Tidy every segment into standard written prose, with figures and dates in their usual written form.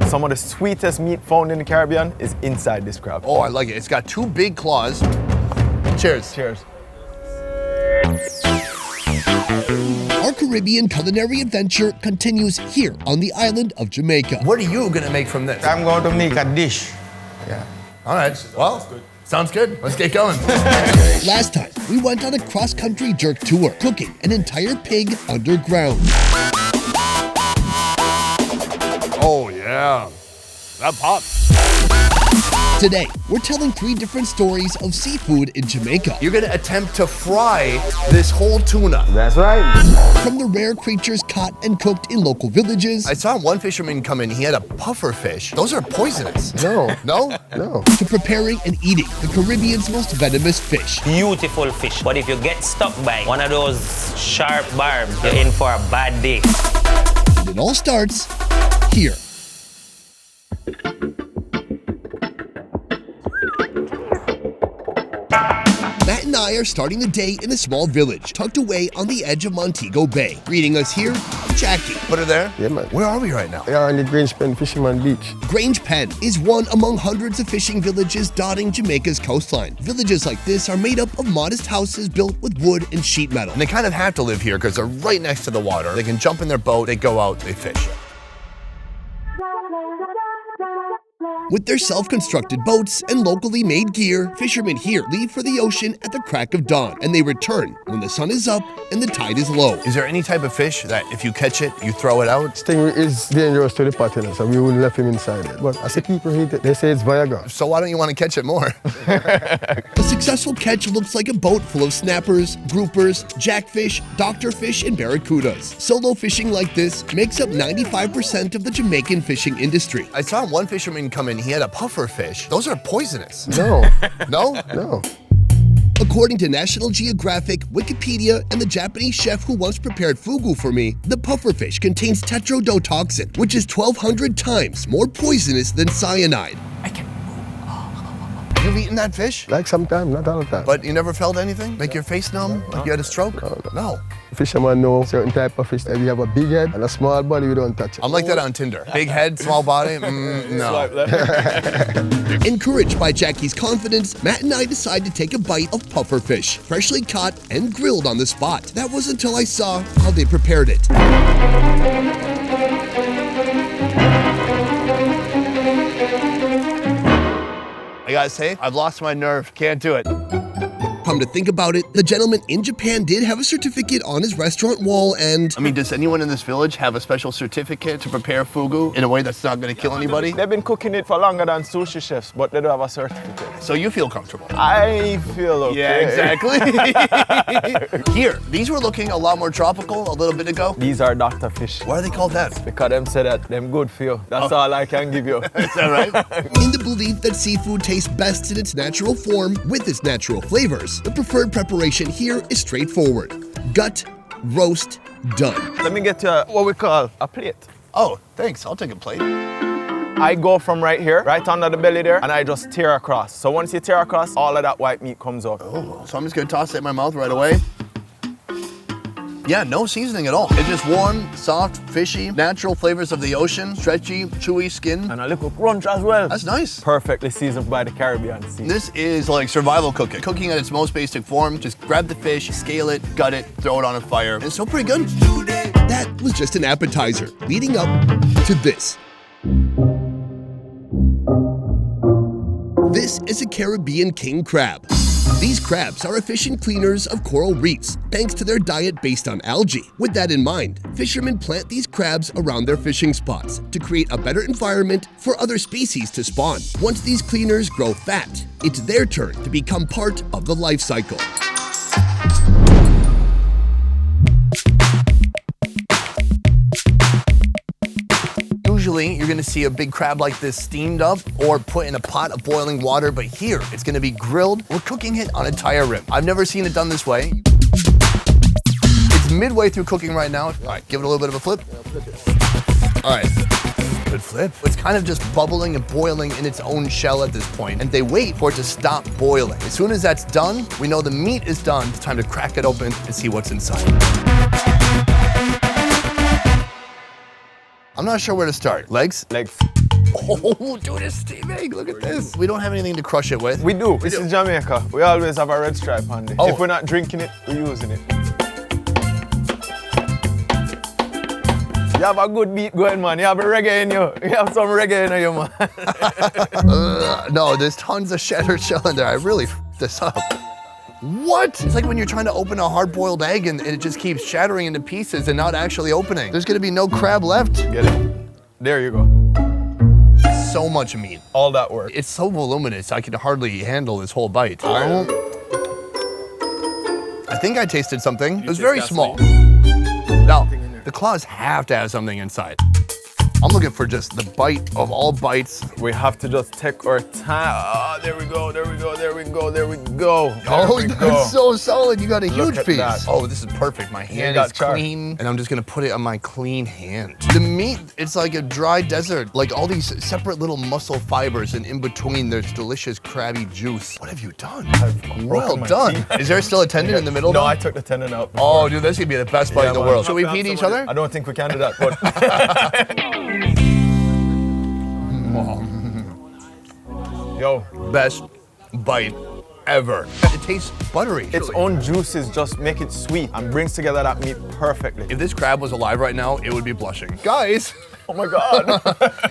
Some of the sweetest meat found in the Caribbean is inside this crab. Oh, I like it. It's got 2 big claws. Cheers. Cheers. Our Caribbean culinary adventure continues here on the island of Jamaica. What are you gonna make from this? I'm going to make a dish. Yeah. All right, well, sounds good. Let's get going. Last time, we went on a cross-country jerk tour, cooking an entire pig underground. Oh, yeah. That pops. Today, we're telling 3 different stories of seafood in Jamaica. You're gonna attempt to fry this whole tuna. That's right. From the rare creatures caught and cooked in local villages, I saw one fisherman come in, he had a puffer fish. Those are poisonous. No. No? No. to preparing and eating the Caribbean's most venomous fish. Beautiful fish, but if you get stuck by one of those sharp barbs, you're in for a bad day. And it all starts here. Matt and I are starting the day in a small village tucked away on the edge of Montego Bay. Greeting us here, Jackie. Put her there? Yeah, man. Where are we right now? We are on the GRANGE Fisherman Beach. Grange Pen is one among hundreds of fishing villages dotting Jamaica's coastline. Villages like this are made up of modest houses built with wood and sheet metal. And they kind of have to live here because they're right next to the water. They can jump in their boat, they go out, they fish. With their self-constructed boats and locally made gear, fishermen here leave for the ocean at the crack of dawn, and they return when the sun is up and the tide is low. Is there any type of fish that if you catch it, you throw it out? Stingray is dangerous to the pot, so we wouldn't let him inside it. But as the people eat it, they say it's Viagra. So why don't you want to catch it more? A successful catch looks like a boat full of snappers, groupers, jackfish, doctorfish, and barracudas. Solo fishing like this makes up 95% of the Jamaican fishing industry. I saw one fisherman come in, he had a puffer fish. Those are poisonous. No. No? No. According to National Geographic, Wikipedia, and the Japanese chef who once prepared fugu for me, the pufferfish contains tetrodotoxin, which is 1,200 times more poisonous than cyanide. You've eaten that fish? Like sometimes, not all the time. But you never felt anything? Make your face numb? Like you had a stroke? No. Fishermen know certain type of fish that we have a big head and a small body, we don't touch it. I'm like that on Tinder. Big head, small body? No. Encouraged by Jackie's confidence, Matt and I decide to take a bite of pufferfish, freshly caught and grilled on the spot. That was until I saw how they prepared it. I gotta say, I've lost my nerve. Can't do it. Come to think about it, the gentleman in Japan did have a certificate on his restaurant wall and... I mean, does anyone in this village have a special certificate to prepare fugu in a way that's not gonna kill anybody? They've been cooking it for longer than sushi chefs, but they don't have a certificate. So you feel comfortable? I feel okay. Yeah, exactly. Here, these were looking a lot more tropical a little bit ago. These are doctor fish. Why are they called that? Because them say that them good for you. That's all I can give you. Is that right? In the belief that seafood tastes best in its natural form with its natural flavors, the preferred preparation here is straightforward. Gut, roast, done. Let me get you what we call a plate. Oh, thanks. I'll take a plate. I go from right here, right under the belly there, and I just tear across. So once you tear across, all of that white meat comes out. Oh, so I'm just gonna toss it in my mouth right away. Yeah, no seasoning at all. It's just warm, soft, fishy, natural flavors of the ocean, stretchy, chewy skin. And a little crunch as well. That's nice. Perfectly seasoned by the Caribbean Sea. This is like survival cooking. Cooking at its most basic form. Just grab the fish, scale it, gut it, throw it on a fire. It's still pretty good. That was just an appetizer, leading up to this. This is a Caribbean king crab. These crabs are efficient cleaners of coral reefs, thanks to their diet based on algae. With that in mind, fishermen plant these crabs around their fishing spots to create a better environment for other species to spawn. Once these cleaners grow fat, it's their turn to become part of the life cycle. Usually, you're gonna see a big crab like this steamed up or put in a pot of boiling water, but here, it's gonna be grilled. We're cooking it on a tire rim. I've never seen it done this way. It's midway through cooking right now. All right, give it a little bit of a flip. All right, good flip. It's kind of just bubbling and boiling in its own shell at this point, and they wait for it to stop boiling. As soon as that's done, we know the meat is done. It's time to crack it open and see what's inside. I'm not sure where to start. Legs? Legs. Oh, dude, it's steaming. Look at this. We don't have anything to crush it with. We do. This is Jamaica. We always have a red stripe on it. Oh. If we're not drinking it, we're using it. You have a good beat going, man. You have a reggae in you. You have some reggae in you, man. No, there's tons of shattered shell in there. I really f***ed this up. What? It's like when you're trying to open a hard-boiled egg and it just keeps shattering into pieces and not actually opening. There's gonna be no crab left. Get it? There you go. So much meat. All that work. It's so voluminous, I could hardly handle this whole bite. I think I tasted something. It was very small. Now, the claws have to have something inside. I'm looking for just the bite of all bites. We have to just take our time. Oh, there we go, there we go, there we go, there we go. Oh, that's so solid. You got a Look huge at piece. that. Oh, this is perfect. My hand got is char. clean, and I'm just gonna put it on my clean hand. The meat, it's like a dry desert. Like all these separate little muscle fibers, and in between there's delicious crabby juice. What have you done? Well my done. teeth. Is there still a tendon in the middle? No, though? I took the tendon out. Oh, dude, this could be the best bite in the man. world. Should we feed each other? I don't think we can do that, but. Yo, Best bite ever. It tastes buttery. its own juices just make it sweet and brings together that meat perfectly. If this crab was alive right now, it would be blushing. Guys. Oh my God.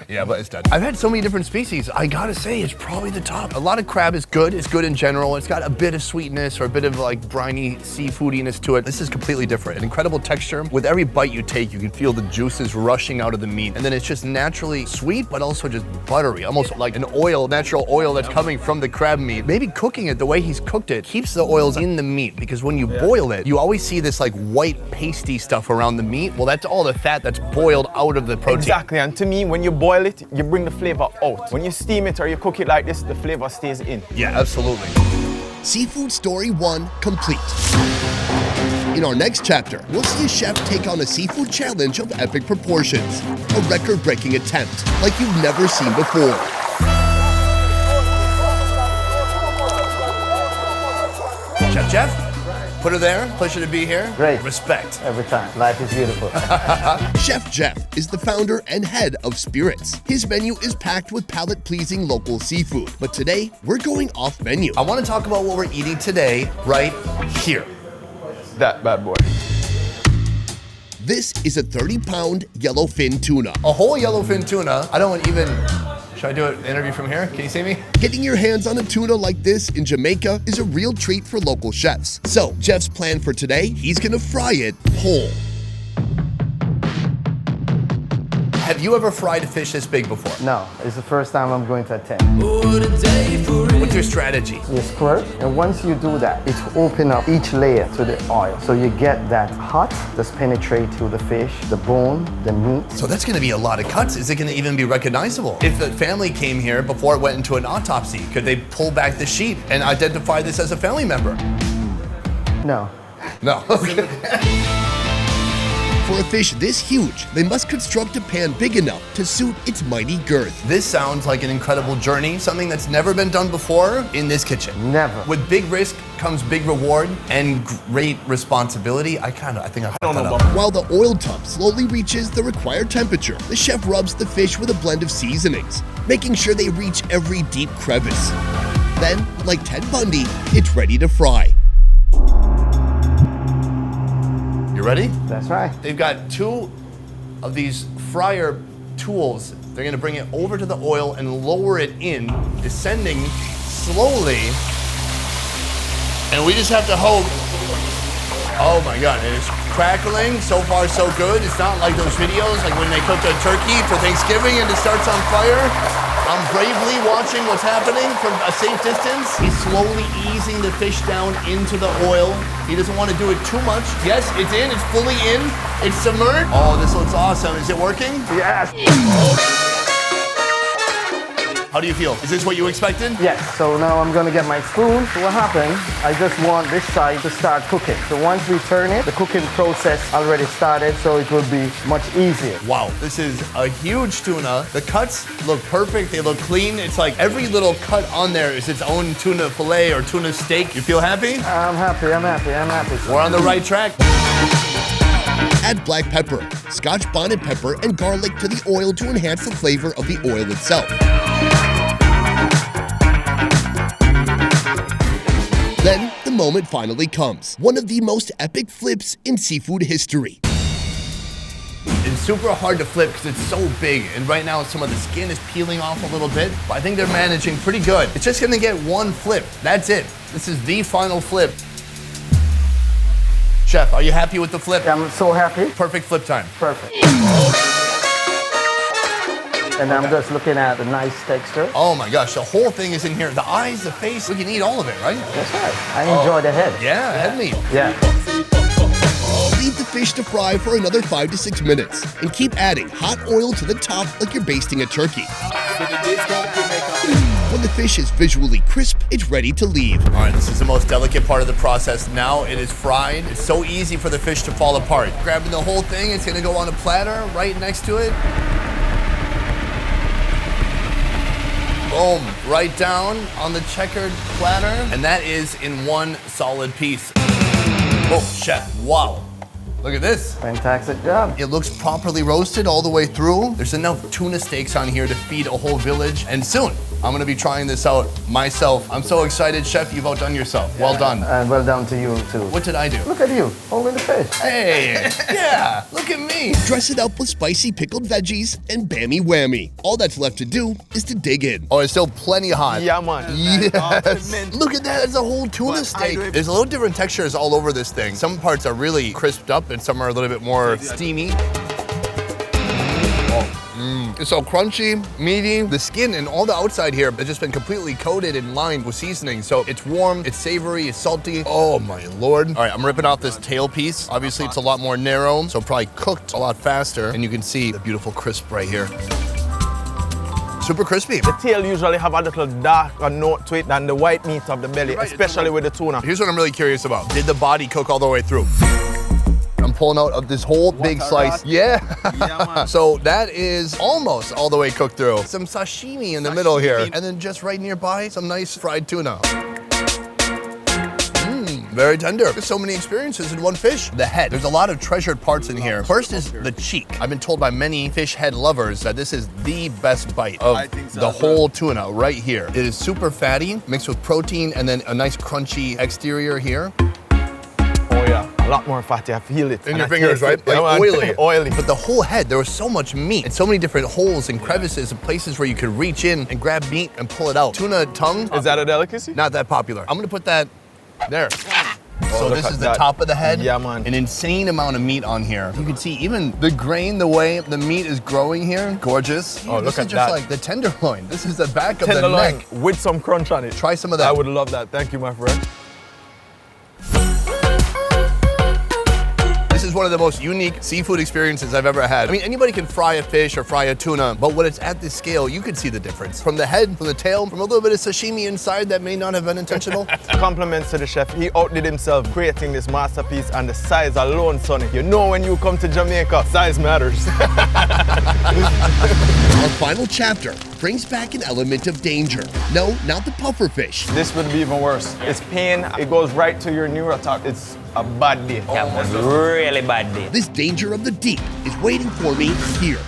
Yeah, but it's dead. I've had so many different species. I gotta say, it's probably the top. A lot of crab is good. It's good in general. It's got a bit of sweetness or a bit of like briny seafoodiness to it. This is completely different. An incredible texture. With every bite you take, you can feel the juices rushing out of the meat. And then it's just naturally sweet, but also just buttery. Almost like an oil, natural oil that's coming from the crab meat. Maybe cooking it the way he's cooked it keeps the oils in the meat, because when you boil it, you always see this like white pasty stuff around the meat. Well, that's all the fat that's boiled out of the protein. Exactly, and to me, when you boil it, you bring the flavor out. When you steam it or you cook it like this, the flavor stays in. Yeah, absolutely. Seafood Story 1 complete. In our next chapter, we'll see a chef take on a seafood challenge of epic proportions. A record-breaking attempt like you've never seen before. Chef? Put her there. Pleasure to be here. Great. Respect. Every time. Life is beautiful. Chef Jeff is the founder and head of SPIRITZ. His menu is packed with palate-pleasing local seafood. But today, we're going off menu. I want to talk about what we're eating today, right here. That bad boy. This is a 30-pound yellowfin tuna. A whole yellowfin tuna. I don't even... Should I do an interview from here? Can you see me? Getting your hands on a tuna like this in Jamaica is a real treat for local chefs. So, Jeff's plan for today, he's gonna fry it whole. Have you ever fried a fish this big before? No, it's the first time I'm going to attempt. What's your strategy? You squirt, and once you do that, it open up each layer to the oil. So you get that hot that's penetrate to the fish, the bone, the meat. So that's gonna be a lot of cuts. Is it gonna even be recognizable? If the family came here before it went into an autopsy, could they pull back the sheet and identify this as a family member? No. No. For a fish this huge, they must construct a pan big enough to suit its mighty girth. This sounds like an incredible journey, something that's never been done before in this kitchen. Never. With big risk comes big reward and great responsibility. I think I fucked that up. While the oil tub slowly reaches the required temperature, the chef rubs the fish with a blend of seasonings, making sure they reach every deep crevice. Then, like Ted Bundy, it's ready to fry. You ready? That's right. They've got two of these fryer tools. They're gonna bring it over to the oil and lower it in, descending slowly. And we just have to hope. Oh my God, it is crackling. So far, so good. It's not like those videos, like when they cook a turkey for Thanksgiving and it starts on fire. I'm bravely watching what's happening from a safe distance. He's slowly easing the fish down into the oil. He doesn't want to do it too much. Yes, it's in, it's fully in, it's submerged. Oh, this looks awesome. Is it working? Yes. How do you feel? Is this what you expected? Yes. So now I'm gonna get my spoon. So what happened? I just want this side to start cooking. So once we turn it, the cooking process already started, so it will be much easier. Wow, this is a huge tuna. The cuts look perfect, they look clean. It's like every little cut on there is its own tuna fillet or tuna steak. You feel happy? I'm happy, I'm happy, I'm happy. We're on the right track. Add black pepper, Scotch bonnet pepper, and garlic to the oil to enhance the flavor of the oil itself. Then, the moment finally comes. One of the most epic flips in seafood history. It's super hard to flip because it's so big, and right now some of the skin is peeling off a little bit, but I think they're managing pretty good. It's just gonna get one flip. That's it. This is the final flip. Chef, are you happy with the flip? I'm so happy. Perfect flip time. Perfect. And I'm just looking at the nice texture. Oh my gosh, the whole thing is in here. The eyes, the face, we can eat all of it, right? That's right. I enjoy the head. Yeah, head meat. Yeah. Leave the fish to fry for another 5 to 6 minutes and keep adding hot oil to the top like you're basting a turkey. When the fish is visually crisp, it's ready to leave. All right, this is the most delicate part of the process. Now it is fried. It's so easy for the fish to fall apart. Grabbing the whole thing, it's gonna go on a platter right next to it. Boom, right down on the checkered platter. And that is in one solid piece. Oh, chef, wow. Look at this. Fantastic job. It looks properly roasted all the way through. There's enough tuna steaks on here to feed a whole village. And soon, I'm gonna be trying this out myself. I'm so excited, chef, you've outdone yourself. Well done. And well done to you too. What did I do? Look at you, holding the fish. Hey, yeah, look at me. Dress it up with spicy pickled veggies and bammy whammy. All that's left to do is to dig in. Oh, it's still plenty hot. Yeah, man. Yes. Look at that, it's a whole tuna steak. There's a little different textures all over this thing. Some parts are really crisped up and some are a little bit more steamy. It's so crunchy, meaty. The skin and all the outside here has just been completely coated and lined with seasoning. So it's warm, it's savory, it's salty. Oh my Lord. All right, I'm ripping off this tail piece. Obviously it's a lot more narrow, so probably cooked a lot faster. And you can see the beautiful crisp right here. Super crispy. The tail usually have a little darker note to it than the white meat of the belly, Right, especially with the tuna. Here's what I'm really curious about. Did the body cook all the way through? I'm pulling out of this whole big slice. Yeah. So that is almost all the way cooked through. Some sashimi in the middle here. And then just right nearby, some nice fried tuna. Very tender. There's so many experiences in one fish. The head, there's a lot of treasured parts in here. First is the cheek. I've been told by many fish head lovers that this is the best bite of the whole tuna right here. It is super fatty, mixed with protein, and then a nice crunchy exterior here. Oh yeah, a lot more fatty, I feel it. In your fingers, right? Like Yeah, man. oily. Oily. But the whole head, there was so much meat and so many different holes and crevices and places where you could reach in and grab meat and pull it out. Tuna tongue, Is that a delicacy? not that popular. I'm gonna put that there. So look this at is the that. top of the head. Yeah, man. An insane amount of meat on here. You can see even the grain, the way the meat is growing here. Gorgeous. Oh, this look is at just that. like the tenderloin. This is the back of the Tenderloin neck. with some crunch on it. Try some of that. I would love that. Thank you, my friend. This is one of the most unique seafood experiences I've ever had. I mean, anybody can fry a fish or fry a tuna, but when it's at this scale, you can see the difference. From the head, from the tail, from a little bit of sashimi inside that may not have been intentional. Compliments to the chef. He outdid himself creating this masterpiece, and the size alone, Sonny. You know when you come to Jamaica, size matters. Our final chapter brings back an element of danger. No, not the puffer fish. This would be even worse. It's pain. It goes right to your neurotox. It's a bad day. Yeah, man, really bad day. This danger of the deep is waiting for me here.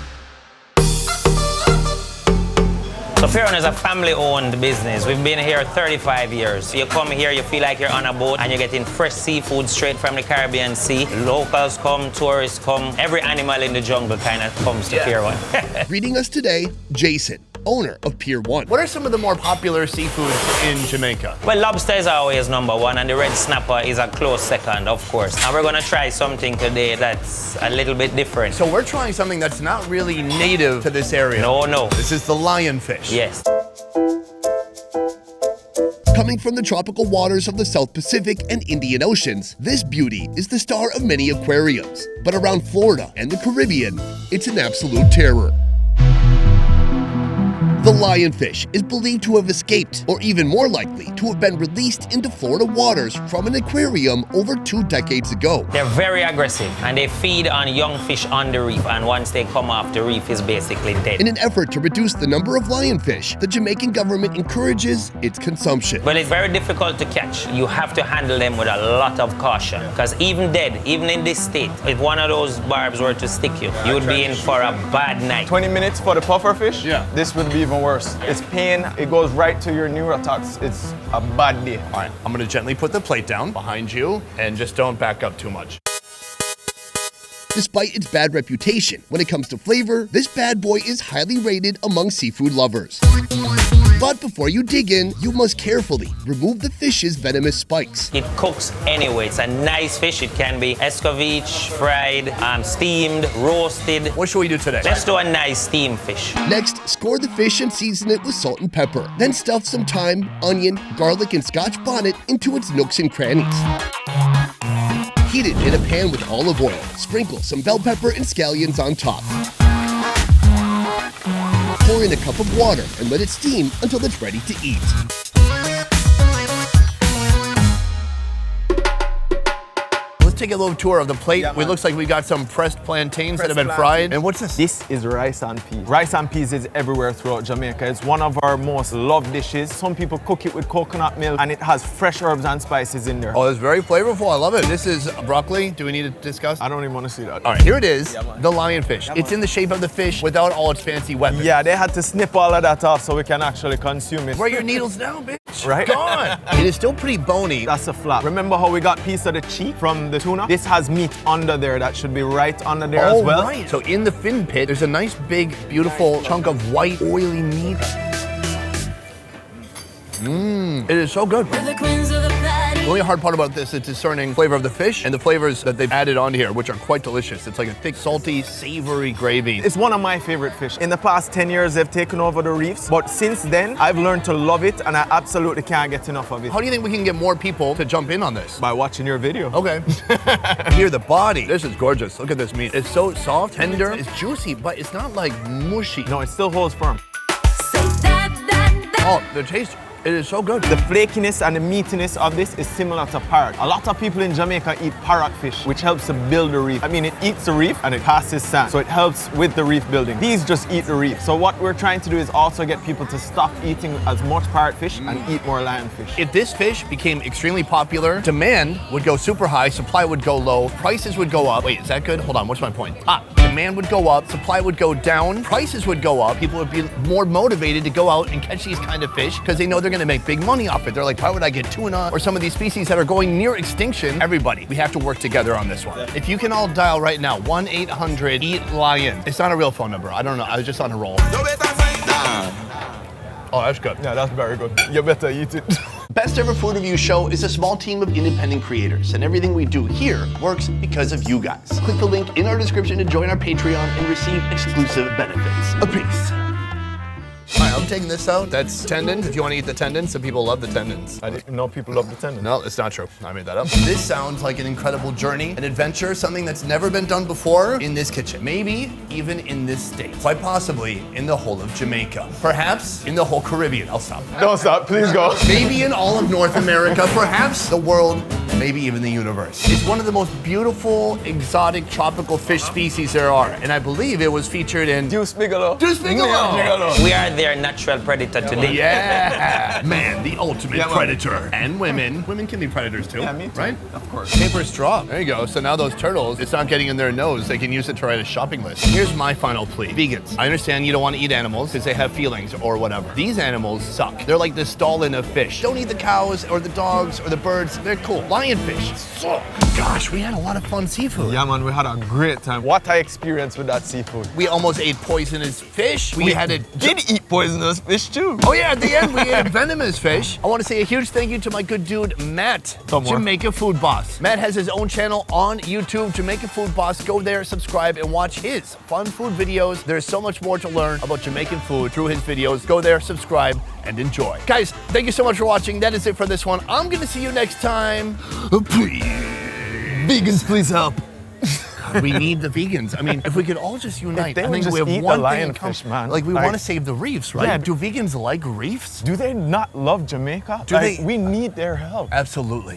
So Fisherman is a family-owned business. We've been here 35 years. You come here, you feel like you're on a boat and you're getting fresh seafood straight from the Caribbean Sea. Locals come, tourists come. Every animal in the jungle kind of comes to Pier 1. Greeting us today, Jason, owner of Pier 1. What are some of the more popular seafoods in Jamaica? Well, lobster is always #1 and the red snapper is a close second, of course. And we're gonna try something today that's a little bit different. So we're trying something that's not really native to this area. No. This is the lionfish. Yes. Coming from the tropical waters of the South Pacific and Indian Oceans, this beauty is the star of many aquariums. But around Florida and the Caribbean, it's an absolute terror. The lionfish is believed to have escaped, or even more likely, to have been released into Florida waters from an aquarium over 2 decades ago. They're very aggressive and they feed on young fish on the reef, and once they come off, the reef is basically dead. In an effort to reduce the number of lionfish, the Jamaican government encourages its consumption. But it's very difficult to catch. You have to handle them with a lot of caution, because even dead, even in this state, if one of those barbs were to stick you, you would be in for a bad night. 20 minutes for the puffer fish? Yeah. This would be even worse. It's pain, it goes right to your neurotox. It's a bad day. All right, I'm gonna gently put the plate down behind you and just don't back up too much. Despite its bad reputation, when it comes to flavor, this bad boy is highly rated among seafood lovers. But before you dig in, you must carefully remove the fish's venomous spikes. It cooks anyway. It's a nice fish. It can be escovitch, fried, steamed, roasted. What should we do today? Let's do a nice steamed fish. Next, score the fish and season it with salt and pepper. Then stuff some thyme, onion, garlic, and scotch bonnet into its nooks and crannies. Heat it in a pan with olive oil. Sprinkle some bell pepper and scallions on top. Pour in a cup of water and let it steam until it's ready to eat. Let's take a little tour of the plate. Yeah, it looks like we got some pressed plantains that have been fried. And what's this? This is rice and peas. Rice and peas is everywhere throughout Jamaica. It's one of our most loved dishes. Some people cook it with coconut milk and it has fresh herbs and spices in there. Oh, it's very flavorful. I love it. This is broccoli. Do we need to discuss? I don't even want to see that. All right, here it is, Yeah, man. the lionfish. It's in the shape of the fish without all its fancy weapons. Yeah, they had to snip all of that off so we can actually consume it. Where are your needles now, bitch? Right? Gone. It is still pretty bony. That's a flap. Remember how we got piece of the cheek from the tuna? This has meat under there that should be right under there as well. Right. So in the fin pit, there's a nice big, beautiful chunk of white, oily meat. It is so good. The only hard part about this is discerning flavor of the fish and the flavors that they've added on here, which are quite delicious. It's like a thick, salty, savory gravy. It's one of my favorite fish. In the past 10 years, they've taken over the reefs, but since then, I've learned to love it and I absolutely can't get enough of it. How do you think we can get more people to jump in on this? By watching your video. Okay. Here, the body. This is gorgeous. Look at this meat. It's so soft, tender, it's juicy, but it's not like mushy. No, it still holds firm. Oh, the taste. It is so good. The flakiness and the meatiness of this is similar to parrot. A lot of people in Jamaica eat parrot fish, which helps to build the reef. I mean, it eats the reef and it passes sand, so it helps with the reef building. These just eat the reef. So what we're trying to do is also get people to stop eating as much parrot fish and eat more lionfish. If this fish became extremely popular, demand would go super high, supply would go low, prices would go up. Wait, is that good? Hold on, what's my point? Demand would go up, supply would go down, prices would go up. People would be more motivated to go out and catch these kind of fish because they know they're gonna make big money off it. They're like, why would I get tuna or some of these species that are going near extinction? Everybody, we have to work together on this one. If you can all dial right now, 1-800-EAT-LION. It's not a real phone number. I don't know, I was just on a roll. Oh, that's good. Yeah, that's very good. You better eat it. Best Ever Food Review Show is a small team of independent creators, and everything we do here works because of you guys. Click the link in our description to join our Patreon and receive exclusive benefits. A peace. All right, I'm taking this out. That's tendons. If you want to eat the tendons, some people love the tendons. I didn't know people love the tendon. No, it's not true. I made that up. This sounds like an incredible journey, an adventure, something that's never been done before in this kitchen. Maybe even in this state. Quite possibly in the whole of Jamaica. Perhaps in the whole Caribbean. I'll stop. Don't stop, please go. Maybe in all of North America. Perhaps the world. Maybe even the universe. It's one of the most beautiful, exotic, tropical fish species there are. And I believe it was featured in Deuce Bigelow. Deuce Bigelow. We are their natural predator today. Yeah, man, the ultimate Yeah, man. predator. And women. Women can be predators too, Yeah, me too. right? Of course. Paper straw. There you go. So now those turtles, it's not getting in their nose. They can use it to write a shopping list. Here's my final plea. Vegans, I understand you don't want to eat animals because they have feelings or whatever. These animals suck. They're like the Stalin of fish. Don't eat the cows or the dogs or the birds. They're cool. Lionfish suck. Gosh, we had a lot of fun seafood. Yeah, man, we had a great time. What I experienced with that seafood. We almost ate poisonous fish. We had it. Did eat poisonous fish too. Oh yeah, at the end we ate venomous fish. I want to say a huge thank you to my good dude, Matt, Some more. Jamaica Food Boss. Matt has his own channel on YouTube, Jamaica Food Boss. Go there, subscribe, and watch his fun food videos. There's so much more to learn about Jamaican food through his videos. Go there, subscribe, and enjoy. Guys, thank you so much for watching. That is it for this one. I'm gonna see you next time. Please. Vegans, please help. We need the vegans. I mean, if we could all just unite, they I would think just we have eat the one thing in lionfish, common. man. Like we Like- want to save the reefs, right? Yeah. Do vegans like reefs? Do they not love Jamaica? Do they- We need their help. Absolutely.